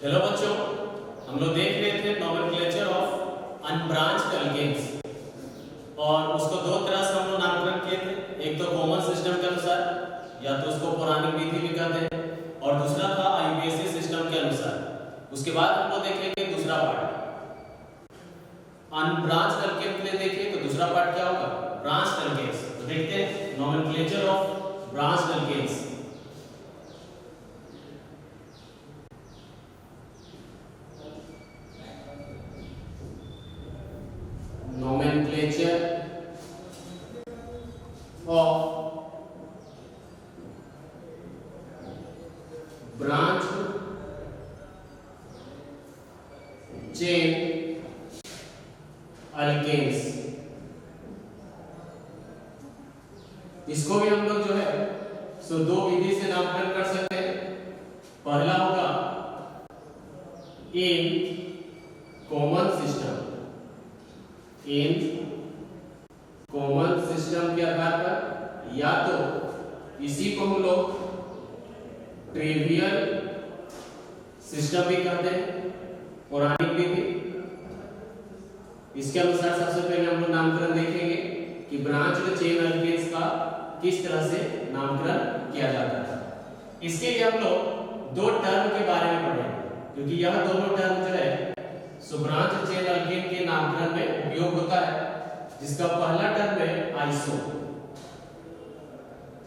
Hello बच्चों, हम लोग देख रहे थे नोमेनक्लेचर ऑफ अनब्रांच्ड एल्केन्स और उसको दो तरह से हम लोग नामकरण किए थे। एक तो कॉमन सिस्टम के अनुसार, या तो उसको पौराणिक विधि भी कहते हैं, और दूसरा था आईयूपीएसी सिस्टम के अनुसार। उसके बाद हम लोग देखेंगे दूसरा पार्ट अनब्रांच्ड एल्केन के लिए। देखिए तो दूसरा पार्ट क्या होगा, ब्रांच्ड एल्केन्स। तो देखते हैं nomenclature of branched alkanes. nomenclature of branched chain alkanes। इसको भी हम लोग जो है सो दो विधि से नामकरण कर सकते हैं। पहला होगा in common system, in common system के आधार पर, या तो इसी को हम लोग ट्रिवियल सिस्टम भी कहते हैं, पौराणिक विधि। इसके अनुसार सबसे पहले हम लोग नामकरण देखेंगे कि ब्रांच्ड चेन एल्केन्स का किस तरह से नामकरण किया जाता है। इसके लिए हम लोग दो टर्म के बारे में पढ़ेंगे, क्योंकि यह दोनों टर्म जो है सो ब्रांच चेन एल्केन के नामकरण में उपयोग होता है। जिसका पहला टर्म है आइसो।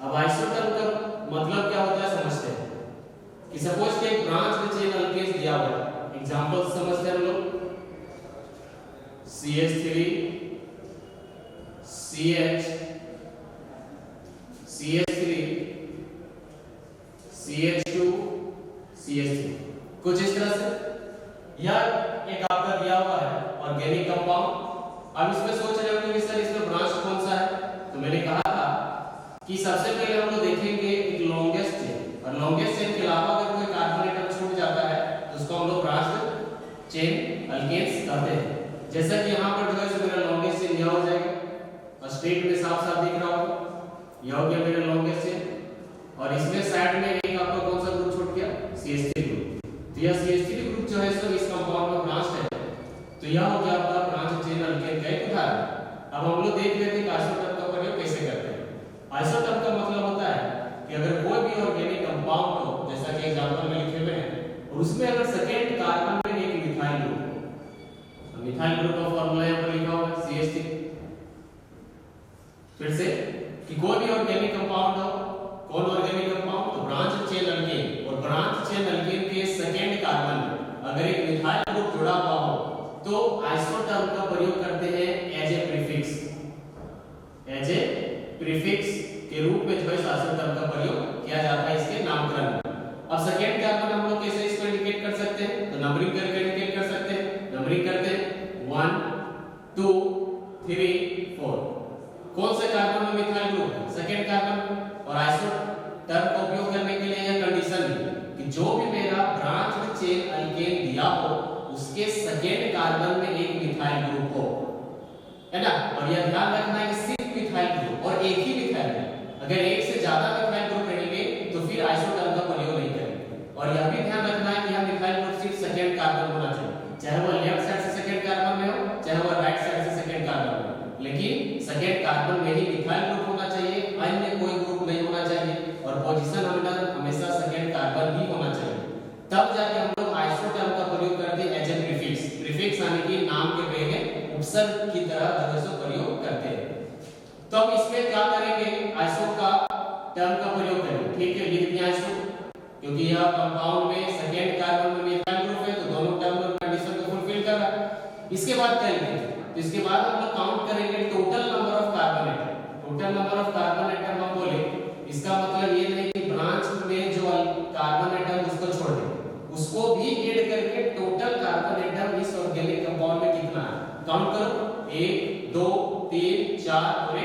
अब आइसो टर्म का मतलब क्या होता है समझते हैं कि सपोज कि एक ब्रांच चेन एल्केन दिया हुआ है। एग्जांपल समझते हैं हम लोग, CH3 CH CH3 CH2 CH3, कुछ इस तरह से। यह एक आपका दिया हुआ है ऑर्गेनिक कंपाउंड। अब इसमें सोच रहे होंगे कि सर इसमें ब्रांच कौन सा है, तो मैंने कहा था कि सबसे पहले हम लोग देखेंगे एक लॉन्गेस्ट चेन, और लॉन्गेस्ट चेन के अलावा अगर कोई कार्बन एटम छूट जाता है तो उसको हम लोग ब्रांच्ड चेन एल्केन्स कहते हैं। जैसा कि यहाँ पर जो है सो मेरा लॉन्गेस्ट चेन यह हो जाएगा, और स्ट्रेट में साफ साफ दिख रहा होगा, यह हो गया मेरा लॉन्गेस्ट चेन। और इसमें साइड में एक आपका कौन सा ग्रुप छूट गया, CH3 ग्रुप। तो यह CH3 ग्रुप जो है सो इस कंपाउंड में ब्रांच है, तो यह हो गया आपका ब्रांच चेन एल्केन का एक उदाहरण। अब हम लोग देख लेते हैं कि आइसोटर्म का प्रयोग कैसे करते हैं। आइसोटर्म का मतलब होता है कि अगर कोई भी ऑर्गेनिक कंपाउंड हो, जैसा कि एग्जांपल में लिखे हुए हैं, और उसमें अगर सेकेंड कार्बन में एक मिथाइल ग्रुप हो, तो मिथाइल ग्रुप का फार्मूला यहां पर लिखा हुआ है CH3। फिर से कि कोई भी ऑर्गेनिक कंपाउंड हो, कौन ऑर्गेनिक कंपाउंड, तो ब्रांच चेन एल्केन, और ब्रांच चेन एल्केन के सेकेंड कार्बन में अगर एक मिथाइल ग्रुप जुड़ा हुआ हो तो आइसोटर्म का प्रयोग करते हैं as a prefix, as a prefix के रूप में जो है आइसोटर्म का प्रयोग किया जाता है इसके नामकरण में। अब सेकेंड कार्बन हम लोग कैसे इसको इंडिकेट कर सकते हैं, तो नंबरिंग करके इंडिकेट कर सकते हैं। नंबरिंग करते हैं 1 2 3 4। कौन से कार्बन में मिथाइल ग्रुप है, सेकेंड कार्बन। और आइसोटर्म का उपयोग करने के लिए यह कंडीशन है कि जो भी मेरा ब्रांच्ड चेन एल्केन दिया हो उसके सेकेंड कार्बन में एक मिथाइल ग्रुप हो, है ना। और यह ध्यान रखना है कि सिर्फ मिथाइल ग्रुप और एक ही मिथाइल ग्रुप। अगर एक से ज्यादा मिथाइल ग्रुप रहेंगे तो फिर आइसोटर्म का प्रयोग नहीं करेंगे। और यह भी ध्यान रखना है कि यह मिथाइल ग्रुप सिर्फ सेकेंड कार्बन होना चाहिए, चाहे वह लेफ्ट साइड से सेकेंड कार्बन में हो, चाहे वह राइट साइड से सेकेंड कार्बन में हो, लेकिन सेकेंड कार्बन में ही मिथाइल ग्रुप होना चाहिए, अन्य कोई ग्रुप नहीं होना चाहिए। और पोजीशन हमेशा सेकेंड कार्बन ही होना चाहिए। तब जाके हम लोग आइसोटर्म का प्रयोग करते हैं एज ए प्रीफिक्स। प्रीफिक्स यानी कि नाम के पहले उपसर्ग की तरह जो प्रयोग करते हैं। तो अब इसमें क्या करेंगे, आइसो का टर्म का प्रयोग करेंगे। ठीक है, लिख दिया आइसो, क्योंकि यह कंपाउंड में सेकेंड कार्बन में मिथाइल ग्रुप है, तो दोनों टर्म और कंडीशन को फुलफिल कर रहा है। इसके बाद क्या लिखेंगे, तो इसके बाद हम लोग काउंट करेंगे total number of carbon atom. Total number of carbon atom हम बोले, इसका मतलब ये नहीं कि ब्रांच में जो कार्बन एटम उसको छोड़ दें, उसको भी ऐड करके टोटल कार्बन एटम इस ऑर्गेनिक कंपाउंड में कितना है काउंट करो। 1 2 3 4 और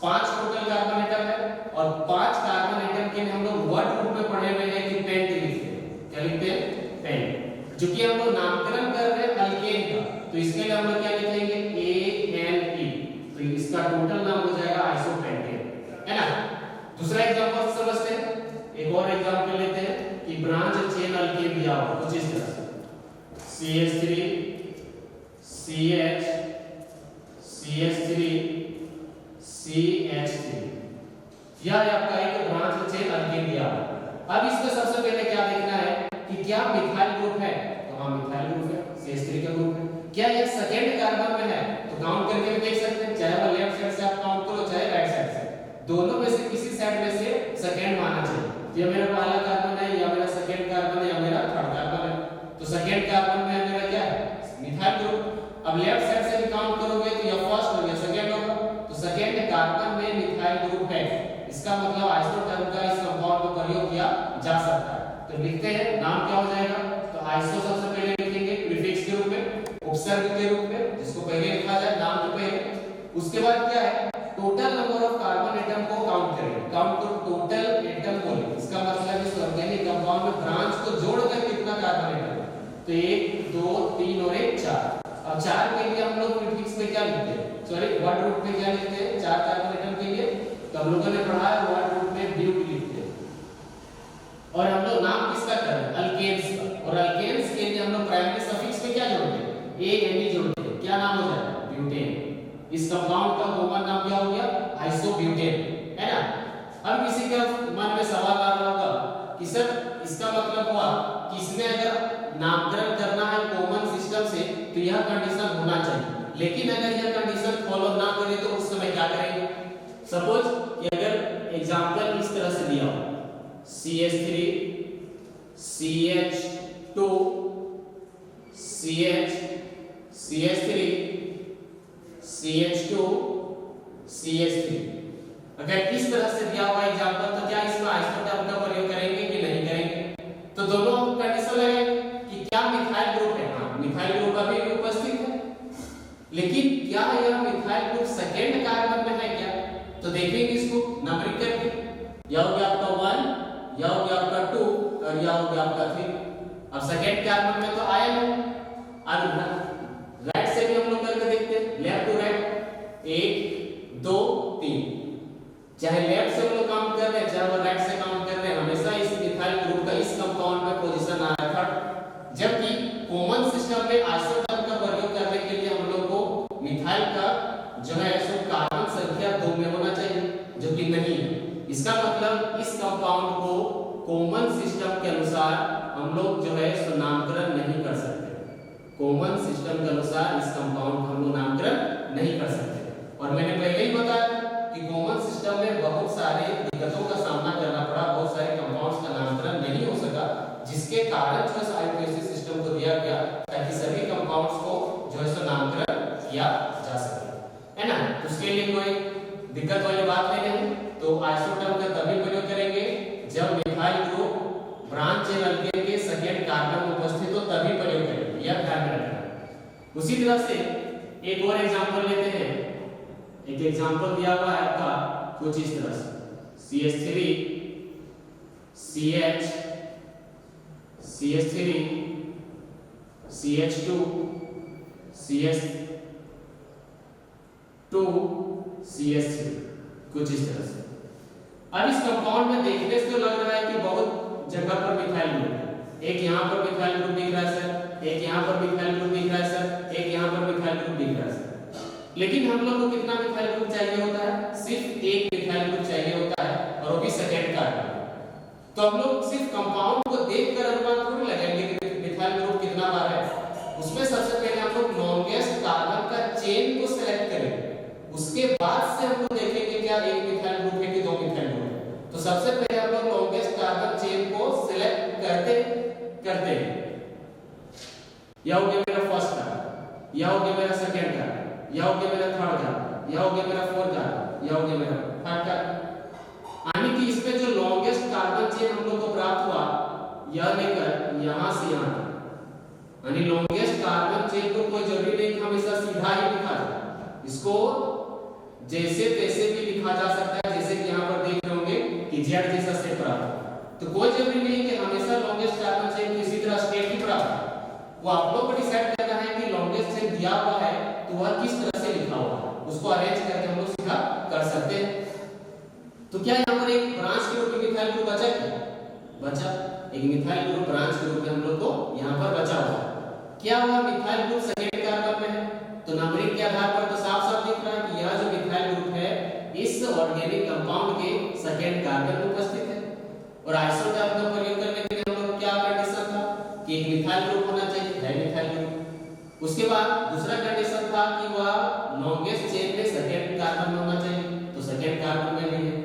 5 टोटल कार्बन एटम है। और 5 कार्बन एटम के हम लोग वर्ड रूप में पढ़े हुए हैं कि पेंट लिखते हैं। क्या लिखते हैं, पेंट। जो कि हम लोग नामकरण कर रहे हैं अल्केन का, तो इसके लिए हम लोग क्या लिखेंगे, ANE। तो इसका टोटल नाम हो जाएगा आइसोपेंटेन, है ना। दूसरा एग्जांपल समझते हैं, एक और एग्जांपल लेते हैं कि ब्रांच ब्रांच चेन अल्केन दिया हो कुछ इस तरह से CH3 CH CH3 CH3, यह आपका एक ब्रांच चेन अल्केन दिया हो। अब इसमें सबसे पहले क्या देखना है कि क्या मिथाइल ग्रुप है, तो हाँ मिथाइल ग्रुप है, CH3 का ग्रुप है। क्या यह सेकेंड कार्बन में है, तो काउंट करके भी देख सकते हैं, चाहे वो लेफ्ट साइड से आप काउंट करो चाहे राइट साइड से, दोनों में से किसी साइड में से सेकेंड माना चाहिए। तो ये मेरा पहला कार्बन है या मेरा सेकेंड कार्बन है या मेरा थर्ड कार्बन है, तो सेकेंड कार्बन में मेरा क्या है मिथाइल ग्रुप। अब लेफ्ट साइड से भी काउंट करोगे तो यह फर्स्ट हो गया सेकेंड होगा, तो सेकेंड कार्बन में मिथाइल ग्रुप है, इसका मतलब आइसोटर्म का इस कंपाउंड को प्रयोग किया जा सकता है। तो लिखते हैं नाम क्या हो जाएगा, तो आइसो सबसे पहले लिखेंगे प्रीफिक्स के रूप में, उपसर्ग के रूप में, जिसको पहले लिखा जाए नाम के पहले। उसके बाद क्या है total number of carbon atom को काउंट करेंगे, काउंट करो टोटल एटम बोले, इसका मतलब इस ऑर्गेनिक कंपाउंड में ब्रांच को जोड़कर कितना कार्बन एटम है, तो 1 2 3 और 1 4। अब 4 के लिए हम लोग प्रीफिक्स में क्या लिखते हैं, सॉरी वर्ड रूट में क्या लिखते हैं 4 कार्बन एटम के लिए, तो हम लोगों ने पढ़ा है वर्ड रूट में ब्यूट लिखते हैं। और हम लोग नाम किसका कर रहे हैं अल्केन्स का, और अल्केन्स के लिए हम लोग प्राइमरी सफिक्स में क्या जोड़ते हैं ANE जोड़ते हैं, क्या नाम हो जाएगा ब्यूटेन। इस कंपाउंड का कॉमन नाम क्या हो गया आइसोब्यूटेन, है ना। अब किसी के मन में सवाल आ रहा होगा कि सर इसका मतलब हुआ कि इसमें अगर नामकरण करना है कॉमन सिस्टम से तो यह कंडीशन होना चाहिए, लेकिन अगर यह कंडीशन फॉलो ना करे तो उस समय क्या करेंगे। सपोज कि अगर एग्जांपल इस तरह से दिया हो CH3 CH2 CH CH3 CH2 CH3, अगर इस तरह से दिया हुआ एग्जांपल तो क्या इसमें आइसोटर्म का प्रयोग करेंगे कि नहीं करेंगे, तो दोनों कंडीशन लगेंगे कि क्या मिथाइल ग्रुप है, हाँ मिथाइल ग्रुप अभी भी उपस्थित है, लेकिन क्या यह मिथाइल ग्रुप सेकेंड कार्बन में है क्या, तो देखेंगे इसको नंबरिंग करके, यह हो गया आपका 1, यह हो गया आपका 2 और यह हो गया आपका 3। अब सेकेंड कार्बन में तो आया नहीं, अब राइट से भी हम लोग करके देखते हैं, लेफ्ट टू राइट 1 2 3, चाहे लेफ्ट से हम लोग काउंट कर रहे हैं चाहे वो राइट से काउंट कर रहे हैं, हमेशा इस मिथाइल ग्रुप का इस कंपाउंड में पोजीशन आ रहा है। जबकि कॉमन सिस्टम में आइसोटर्म का प्रयोग करने के लिए हम लोग को मिथाइल का जो है सो कार्बन संख्या 2 में होना चाहिए, जो कि नहीं है। इसका मतलब इस कंपाउंड को कॉमन सिस्टम के अनुसार हम लोग जो है सो नामकरण नहीं कर सकते, कॉमन सिस्टम के अनुसार इस कंपाउंड का हम लोग नामकरण नहीं कर सकते। और मैंने पहले ही बताया कि कॉमन सिस्टम में बहुत सारे दिक्कतों का सामना करना पड़ा, बहुत सारे कंपाउंड्स का नामकरण नहीं हो सका, जिसके कारण जो है IUPAC सिस्टम को दिया गया ताकि सभी कंपाउंड्स को जो है सो नामकरण किया जा सके, है ना। उसके लिए कोई दिक्कत वाली बात नहीं है। तो आइसोटर्म का तभी प्रयोग करेंगे जब methyl group branch chain alkane के सेकेंड कार्बन में उपस्थित हो, तभी प्रयोग करेंगे, यह ध्यान में रखना। उसी तरह से एक और एग्जांपल लेते हैं, एक एग्जांपल दिया हुआ है आपका कुछ इस तरह से CH3 CH CH3 CH2 CH2 CH3, कुछ इस तरह से। अब इस कंपाउंड में देखने से तो लग रहा है कि बहुत जगह पर मिथाइल ग्रुप है, एक यहाँ पर मिथाइल ग्रुप दिख रहा है सर, एक यहाँ पर मिथाइल ग्रुप दिख रहा है सर, एक यहाँ पर मिथाइल ग्रुप दिख रहा है सर, लेकिन हम लोग को कितना मिथाइल ग्रुप चाहिए होता है, सिर्फ एक मिथाइल ग्रुप चाहिए होता है, और वो भी सेकेंड कार्बन। तो हम लोग सिर्फ कंपाउंड को देखकर अनुमान थोड़ी लगाएंगे कि मिथाइल ग्रुप कितना बार है, उसमें सबसे पहले हम लोग लॉन्गेस्ट कार्बन का चेन को सिलेक्ट करेंगे, उसके बाद से हम लोग देखेंगे क्या एक मिथाइल ग्रुप है कि 2 मिथाइल ग्रुप है। तो सबसे पहले हम लोग लॉन्गेस्ट कार्बन चेन को सिलेक्ट करते हैं, यह हो गया मेरा फर्स्ट कार्बन, यह हो गया मेरा सेकेंड कार्बन, यह हो गया मेरा थर्ड कार्बन, यह हो गया मेरा फोर्थ कार्बन, यह हो गया मेरा थर्ड कार्बन। यानी कि इसमें जो लॉन्गेस्ट कार्बन चेन हम लोग को प्राप्त हुआ, यह लेकर यहां से यहां, यानी लॉन्गेस्ट कार्बन चेन को कोई जरूरी नहीं कि हमेशा सीधा ही लिखा जाए, इसको जैसे तैसे भी लिखा जा सकता है, जैसे कि यहाँ पर देख रहे होंगे कि जेड जैसा सेट प्राप्त, तो कोई जरूरी नहीं कि हमेशा लॉन्गेस्ट कार्बन चेन को इसी तरह स्टेट ही प्राप्त, वो आप लोग को डिसाइड करना है कि लॉन्गेस्ट चेन दिया हुआ है तो वह किस तरह से लिखा हुआ है, उसको अरेंज करके हम लोग सीधा कर सकते हैं। तो क्या यहाँ पर एक ब्रांच के रूप में मिथाइल ग्रुप बचा क्या, बचा, एक मिथाइल ग्रुप ब्रांच ग्रुप में हम लोग को यहाँ पर बचा हुआ है। क्या हुआ, मिथाइल ग्रुप सेकेंड कार्बन में है, तो नंबरिंग के आधार पर तो साफ साफ दिख रहा है कि यह जो मिथाइल ग्रुप है इस ऑर्गेनिक कंपाउंड के सेकेंड कार्बन में उपस्थित है। और आइसोटर्म का प्रयोग करने के लिए हम लोग क्या कंडीशन था कि एक मिथाइल ग्रुप होना चाहिए, है मिथाइल ग्रुप। उसके बाद दूसरा कंडीशन था कि वह लॉन्गेस्ट चेन में सेकेंड कार्बन में होना चाहिए, तो सेकेंड कार्बन में भी है।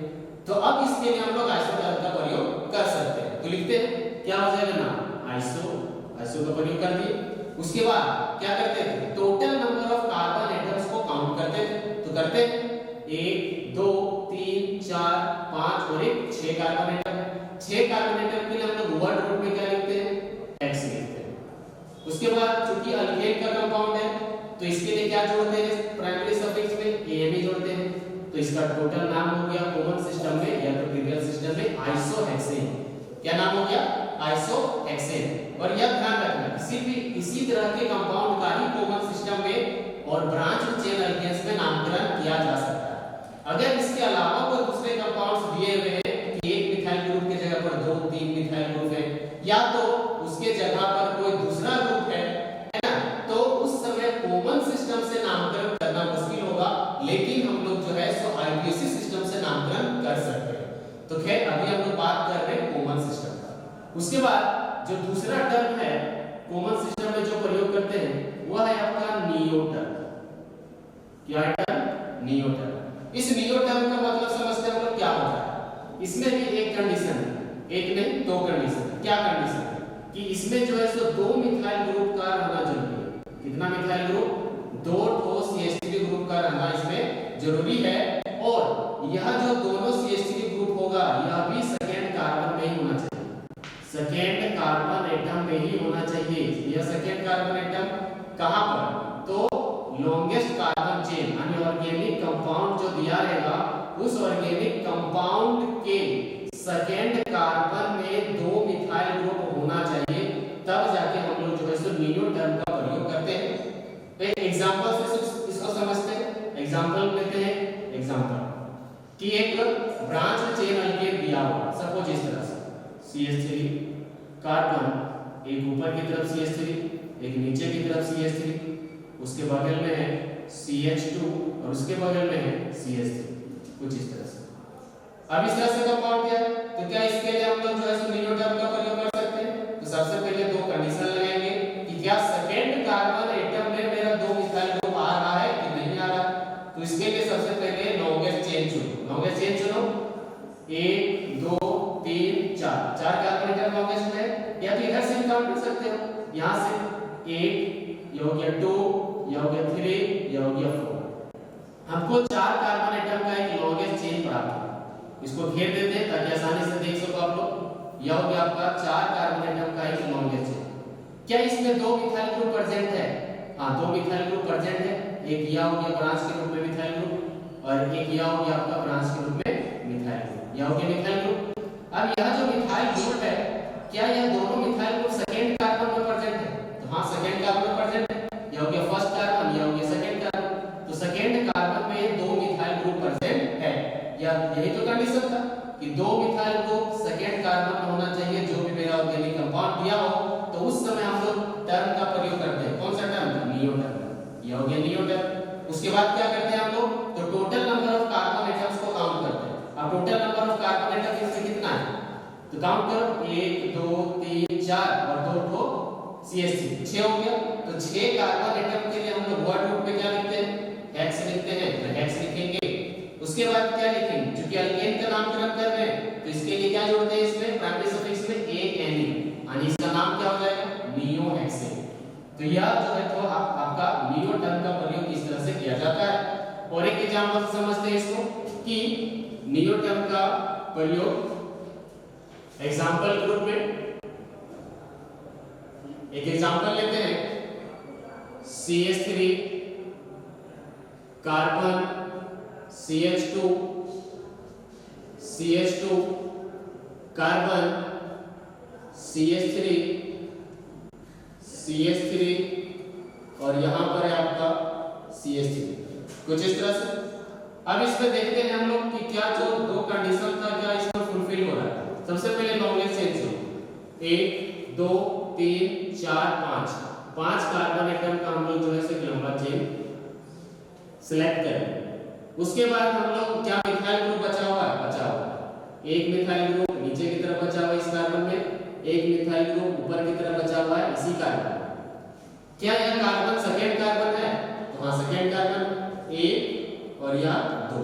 तो अब इसके लिए हम लोग आइसोटर्म का प्रयोग कर सकते हैं। तो लिखते हैं क्या हो जाएगा ना, आइसो का प्रयोग कर दिए। उसके बाद क्या करते थे, total number of carbon atoms को काउंट करते थे। तो करते 1 2 3 4 5 और 6 कार्बन एटम। 6 कार्बन एटम के लिए हम लोग वर्ड रूप में क्या लिखते हैं, हेक्स लिखते हैं। उसके बाद चूंकि अल्केन का कंपाउंड है तो इसके लिए क्या जोड़ते हैं, प्राइमरी सफिक्स में एम जोड़ते हैं। तो इसका टोटल नाम हो गया कॉमन सिस्टम में या तो ट्रिवियल सिस्टम में आइसोहेक्सेन। क्या नाम हो गया, आइसोहेक्सेन। और यह ध्यान रखना किसी भी इसी तरह के कंपाउंड का ही कॉमन सिस्टम में और ब्रांच चेन अल्केन्स में नामकरण किया जा सकता है। अगर इसके अलावा कोई दूसरे कंपाउंड्स दिए हुए हैं कि एक मिथाइल ग्रुप की जगह पर 2 3 मिथाइल ग्रुप है या तो उसके जगह पर कोई दूसरा ग्रुप है ना, तो उस समय कॉमन सिस्टम से नामकरण करना मुश्किल होगा, लेकिन हम लोग जो है सो आईपीएसी सिस्टम से नामकरण कर सकते हैं। तो खैर अभी हम लोग बात कर रहे हैं कॉमन सिस्टम का। उसके बाद जो दूसरा टर्म है कॉमन सिस्टम में जो प्रयोग करते हैं वह है आपका नियो टर्म। क्या है टर्म, नियो टर्म। इस नियो टर्म का मतलब समझते हैं हम लोग क्या होता है। इसमें भी एक कंडीशन है, एक नहीं दो कंडीशन। क्या कंडीशन है कि इसमें जो है सो 2 मिथाइल ग्रुप का रहना जरूरी है। कितना मिथाइल ग्रुप, 2 ठोस CH3 ग्रुप का रहना इसमें जरूरी है। और यह जो दोनों CH3 ग्रुप होगा यह भी सेकेंड कार्बन में ही होना चाहिए, सेकेंड कार्बन एटम में ही होना चाहिए। यह सेकेंड कार्बन एटम कहां पर, तो लॉन्गेस्ट कार्बन चेन यानी ऑर्गेनिक कंपाउंड जो दिया रहेगा उस ऑर्गेनिक कंपाउंड के सेकेंड कार्बन में 2 मिथाइल ग्रुप होना चाहिए, तब जाके हम लोग जो है सो नियो टर्म का प्रयोग करते हैं। एक एग्जांपल से इसको समझते हैं। एग्जांपल लेते हैं, एग्जांपल कि एक ब्रांच चेन अल्केन दिया हुआ, सपोज इस तरह से CH3 कार्बन, एक ऊपर की तरफ CH3 एक नीचे की तरफ CH3, उसके बगल में है CH2 और उसके बगल में है CH3, कुछ इस तरह से। अब इस तरह से कंपाउंड क्या है, तो क्या इसके लिए हम लोग जो है सो नियो टर्म का प्रयोग कर सकते हैं। तो सबसे पहले दो कंडीशन लगाएंगे कि क्या सेकेंड कार्बन एटम में मेरा 2 मिथाइल ग्रुप आ रहा है कि नहीं आ रहा। तो इसके लिए सबसे पहले लॉन्गेस्ट चेन चुनो, लॉन्गेस्ट चेन चुनो 1 2 3 4 कार्बन एटम लॉन्गेस्ट में, या तो इधर से काउंट कर सकते हो, यहां से 1 ये हो गया 2 ये हो गया 3 ये हो गया 4। हमको 4 कार्बन एटम का एक लॉन्गेस्ट चेन प्राप्त हुआ। इसको घेर देते हैं ताकि आसानी से देख सको आप लोग। यह हो गया आपका 4 कार्बन एटम का एक लॉन्गेस्ट चेन। क्या इसमें 2 मिथाइल ग्रुप प्रेजेंट है, हां 2 मिथाइल ग्रुप प्रेजेंट है। एक यह हो गया ब्रांच के रूप में मिथाइल ग्रुप और एक यह हो गया आपका ब्रांच के रूप में मिथाइल ग्रुप, यह हो गया मिथाइल ग्रुप। अब यह जो मिथाइल ग्रुप है क्या यह दोनों मिथाइल ग्रुप सेकेंड कार्बन में प्रेजेंट है, तो हां सेकेंड कार्बन में प्रेजेंट है। यह हो गया फर्स्ट कार्बन, यह हो गया सेकेंड कार्बन, तो सेकेंड कार्बन में 2 मिथाइल ग्रुप प्रेजेंट है। या यही तो कंडीशन था कि 2 मिथाइल ग्रुप सेकेंड कार्बन में होना चाहिए जो भी मेरा ऑर्गेनिक कंपाउंड दिया हो। तो उस समय हम लोग टर्म का प्रयोग करते हैं, कौन सा टर्म, नियो टर्म। यह हो गया नियो टर्म। उसके बाद क्या करते हैं हम लोग, तो total number of carbon atoms को काउंट करते हैं। अब total number of carbon atom इसमें कितना है, तो काउंट करो 1 2 3 4 और 2 ठो CH3 6 हो गया। तो 6 कार्बन एटम के लिए हम लोग वर्ड रूप में क्या लिखते हैं, हेक्स लिखते हैं, तो हेक्स लिखेंगे। उसके बाद क्या लिखेंगे, क्योंकि अल्केन का नामकरण कर रहे हैं तो इसके लिए क्या जोड़ते हैं, इसमें प्राइमरी सफिक्स में ANE, यानी इसका नाम क्या हो जाएगा, नियोहेक्सेन। तो यह जो है तो आपका नियो टर्म का प्रयोग इस तरह से किया जाता है। और एक एग्जांपल समझते हैं इसको कि नियो टर्म का प्रयोग एग्जांपल के रूप में। एक एग्जांपल लेते हैं, CH3 carbon CH2 carbon CH3 और यहां पर है आपका CH3, कुछ इस तरह से। अब इसमें देखते हैं हम लोग कि क्या जो दो कंडीशन था क्या इसमें फुलफिल हो रहा है। सबसे पहले लॉन्गेस्ट चेन चुनो, 1 2 3 4 5 5 कार्बन एटम का हम लोग जो है एक लंबा चेन सिलेक्ट करें। उसके बाद हम लोग क्या मिथाइल ग्रुप बचा हुआ है, एक मिथाइल ग्रुप नीचे की तरफ बचा हुआ है इस कार्बन में, एक मिथाइल ग्रुप ऊपर की तरफ बचा हुआ है इसी कार्बन। क्या यह कार्बन सेकेंड कार्बन है? तो हाँ सेकेंड कार्बन, एक और यह दो,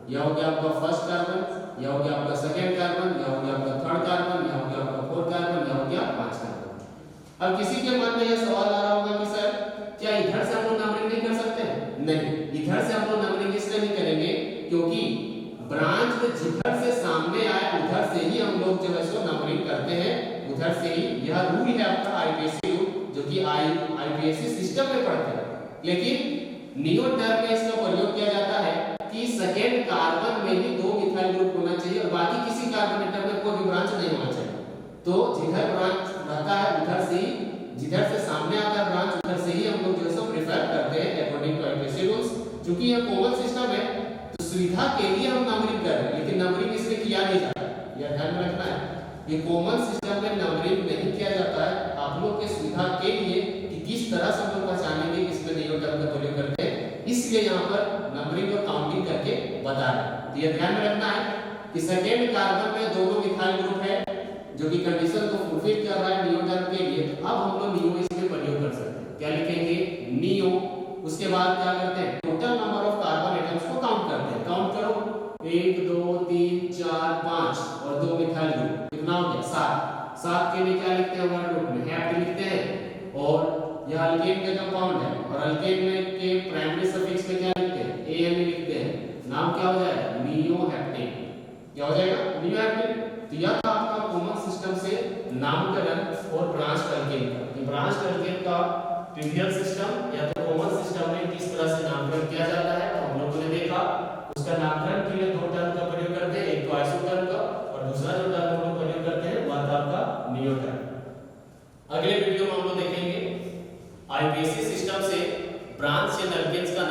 यह हो गया आपका फर्स्ट कार्बन, यह हो गया आपका सेकेंड कार्बन, यह हो गया आपका थर्ड कार्बन, यह हो गया आपका फोर्थ कार्बन, यह हो गया पांच कार्बन। अब किसी के मन में यह सवाल आ रहा होगा कि सर क्या इधर से हम लोग नंबरिंग नहीं कर सकते? नहीं, इधर से हम लोग नंबरिंग इसलिए नहीं करेंगे क्योंकि ब्रांच जिधर से सामने आए उधर से ही हम लोग जो है सो नंबरिंग करते हैं, उधर से ही। यह रूल है आपका आईपीएससी रूल, जो कि आईपीएससी सिस्टम में पढ़ते हैं। लेकिन नियो टर्म में इसका प्रयोग किया जाता है कि सेकेंड कार्बन में ही दो मिथाइल ग्रुप होना चाहिए और बाकी किसी कार्बन एटम में कोई भी ब्रांच नहीं होना चाहिए। तो जिधर ब्रांच रहता है उधर से ही, जिधर से सामने आता है ब्रांच उधर से ही हम लोग जो है प्रेफर करते हैं अकॉर्डिंग टू आईपीएससी रूल्स। क्योंकि यह कॉमन सिस्टम है तो सुविधा के लिए हम नंबरिंग कर रहे हैं, लेकिन नंबरिंग इसमें किया नहीं जाता, यह ध्यान में रखना है। ये कॉमन सिस्टम में नंबरिंग नहीं किया जाता है, आप लोग के सुविधा के लिए कि किस तरह से हम लोग पहचानेंगे किसमें नियो टर्म का प्रयोग करते हैं, इसलिए यहाँ पर नंबरिंग और काउंटिंग करके बता रहे हैं। तो यह ध्यान में रखना है कि सेकेंड कार्बन में दोनों मिथाइल ग्रुप है जो कि कंडीशन को फुलफिल कर रहा है नियो टर्म के लिए। तो अब हम लोग नियो इसमें प्रयोग कर सकते हैं। क्या लिखेंगे? नियो। उसके बाद क्या करते हैं? Total number of carbon atoms को काउंट करते हैं। काउंट करो, 1 2 3 4 5 और दो मिथाइल ग्रुप, कितना हो गया? 7। 7 के लिए क्या लिखते हैं? वन रूट में हेप्ट लिखते हैं। और यह अल्केन का कंपाउंड है और अल्केन में के प्राइमरी सफिक्स में क्या लिखते हैं? एन लिखते हैं। नाम क्या हो जाएगा? नियोहेप्टेन। क्या हो जाएगा? नियोहेप्टेन। तो यह था आपका कॉमन सिस्टम से नामकरण और ब्रांच अल्केन का। ब्रांच अल्केन का ट्रिवियल सिस्टम या तो कॉमन सिस्टम में किस तरह से नामकरण किया जाता है तो हम लोगों ने देखा। उसका नामकरण के लिए दो टर्म का प्रयोग करते हैं, एक तो आइसोटर्म का और दूसरा जो टर्म हम लोग प्रयोग करते हैं वह था आपका नियो टर्म। अगले वीडियो में हम लोग देखेंगे आईपीएससी सिस्टम से ब्रांच या अल्केन्स का